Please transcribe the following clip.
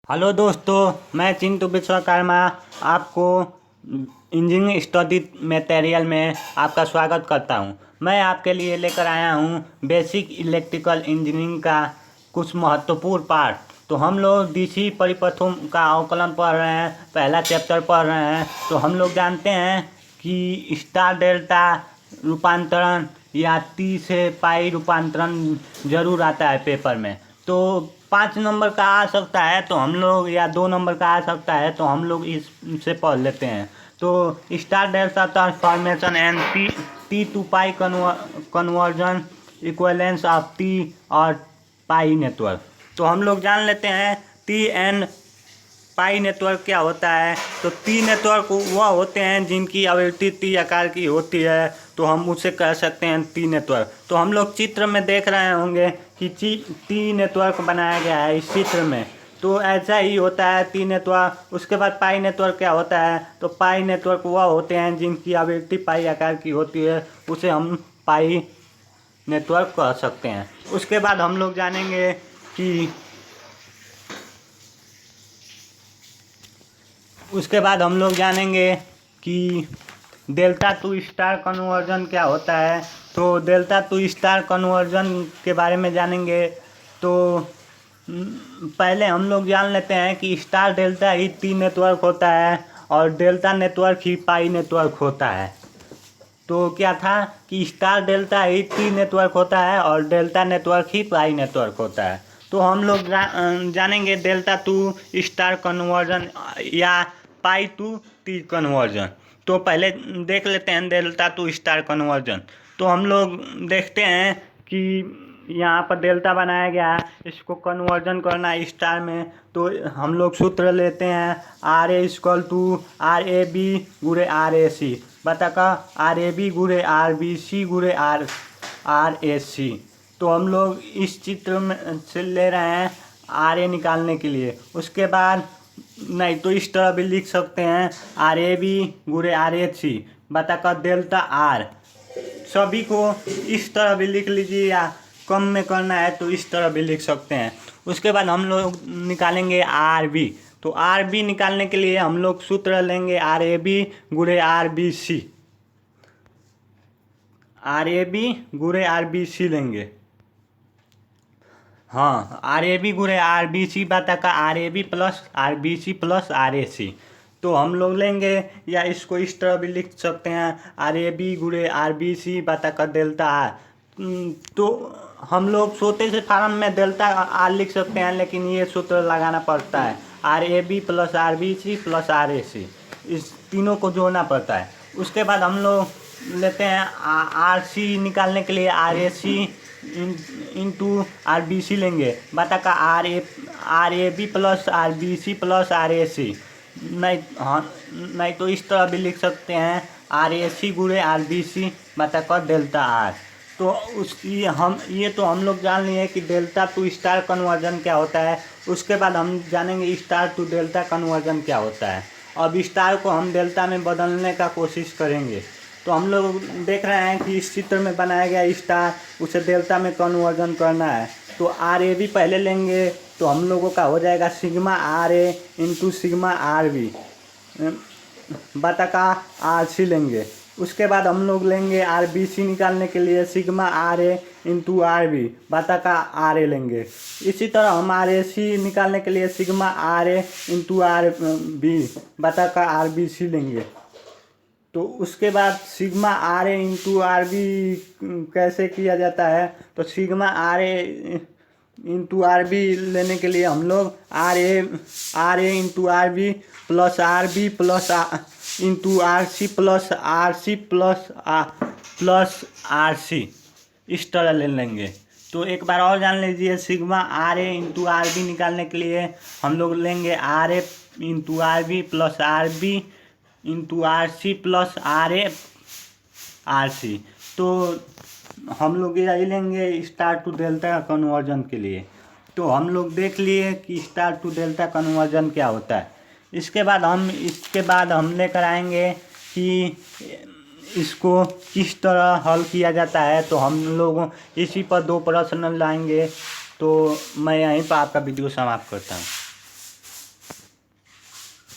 Hello दोस्तों, मैं चिंटू विश्वकर्मा आपको इंजीनियरिंग स्टडी मटेरियल में आपका स्वागत करता हूं। मैं आपके लिए लेकर आया हूं बेसिक इलेक्ट्रिकल इंजीनियरिंग का कुछ महत्वपूर्ण पार्ट। तो हम लोग डीसी परिपथों का अवकलन पढ़ रहे हैं, पहला चैप्टर पढ़ रहे हैं। तो हम लोग जानते हैं कि स्टार डेल्टा रूपांतरण या टी से पाई रूपांतरण जरूर आता है पेपर में। तो 5 नंबर का आ सकता है तो हम लोग, या 2 नंबर का आ सकता है तो हम लोग इससे पढ़ लेते हैं। तो star delta transformation and T to pi conversion equivalence of T और पाई नेटवर्क। तो हम लोग जान लेते हैं टी एंड पाई नेटवर्क क्या होता है। तो टी नेटवर्क वह होते हैं जिनकी आवृत्ति टी आकार की होती है, तो हम उसे कह सकते हैं टी नेटवर्क। तो हम लोग चित्र में देख रहे होंगे कि टी नेटवर्क बनाया गया है इस चित्र में। तो ऐसा ही होता है टी नेटवर्क। उसके बाद पाई नेटवर्क क्या होता है। तो पाई नेटवर्क वह होते हैं जिनकी आवृत्ति पाई आकार की होती है, उसे हम पाई नेटवर्क कह सकते हैं। उसके बाद हम लोग जानेंगे कि डेल्टा टू स्टार कन्वर्जन क्या होता है। तो डेल्टा टू स्टार कन्वर्जन के बारे में जानेंगे। तो पहले हम लोग जान लेते हैं कि स्टार डेल्टा ही टी नेटवर्क होता है और डेल्टा नेटवर्क ही पाई नेटवर्क होता है। तो क्या था कि स्टार डेल्टा ही टी नेटवर्क होता है और डेल्टा नेटवर्क ही पाई नेटवर्क होता है। तो हम लोग जानेंगे डेल्टा टू स्टार कन्वर्जन या पाई टू टी कन्वर्जन। तो पहले देख लेते हैं डेल्टा टू स्टार कन्वर्जन। तो हम लोग देखते हैं कि यहाँ पर डेल्टा बनाया गया है, इसको कन्वर्जन करना है स्टार में। तो हम लोग सूत्र लेते हैं R A equal to R A B गुणे आर ए सी बता का आर ए बी गुणे आर बी सी गुणे आर ए सी। तो हम लोग इस चित्र में से ले रहे हैं आर ए निकालने के लिए। उसके बाद नहीं तो इस तरह भी लिख सकते हैं आर ए बी गुणे आर ए सी बता का डेल्टा आर। सभी को इस तरह भी लिख लीजिए या कम में करना है तो इस तरह भी लिख सकते हैं। उसके बाद हम लोग निकालेंगे आर बी। तो आर बी निकालने के लिए हम लोग सूत्र लेंगे आर ए बी गुणे R B C. R A B गुणे आर बी सी लेंगे। हाँ, आर ए बी गुणे आर बी सी बता का R A B plus R B C plus R A C. तो हम लोग लेंगे या इसको इस तरह भी लिख सकते हैं आर ए बी गुणे आर बी सी बता का डेल्टा आर। तो हम लोग छोटे से फार्म में डेल्टा आर लिख सकते हैं, लेकिन ये सूत्र लगाना पड़ता है R A B plus R B C plus R A C, इस तीनों को जोड़ना पड़ता है। उसके बाद हम लोग लेते हैं आर सी निकालने के लिए R A C into R B C लेंगे बता का R A B plus R B C plus R A C. नहीं तो इस तरह भी लिख सकते हैं आर ए सी गुणे आर बी सी बता का डेल्टा आर। तो ये तो हम लोग जान लिए कि डेल्टा टू स्टार कन्वर्जन क्या होता है। उसके बाद हम जानेंगे स्टार टू डेल्टा कन्वर्जन क्या होता है। अब स्टार को हम डेल्टा में बदलने का कोशिश करेंगे। तो हम लोग देख रहे हैं कि इस चित्र में बनाया गया स्टार, उसे डेल्टा में कन्वर्जन करना है। तो आर ए बी पहले लेंगे तो हम लोगों का हो जाएगा sigma R A into sigma R B बता का आर सी लेंगे। उसके बाद हम लोग लेंगे आर बी सी निकालने के लिए sigma R A into R B बता का आर ए लेंगे। इसी तरह हम आर ए सी निकालने के लिए sigma R A into R B बता का आर बी सी लेंगे। तो उसके बाद sigma R A into R B कैसे किया जाता है। तो sigma R A into R B लेने के लिए हम लोग R A into R B plus R B plus into R C plus R C इस तरह ले लेंगे। तो एक बार और जान लीजिए sigma R A into R B निकालने के लिए हम लोग लेंगे R A into R B plus R B into R C plus R C. तो हम लोग यही लेंगे स्टार टू डेल्टा कन्वर्जन के लिए। तो हम लोग देख लिए कि स्टार टू डेल्टा कन्वर्जन क्या होता है। इसके बाद हम लेकर आएंगे कि इसको किस तरह हल किया जाता है। तो हम लोग इसी पर 2 प्रश्न लाएंगे। तो मैं यहीं पर आपका वीडियो समाप्त करता हूँ।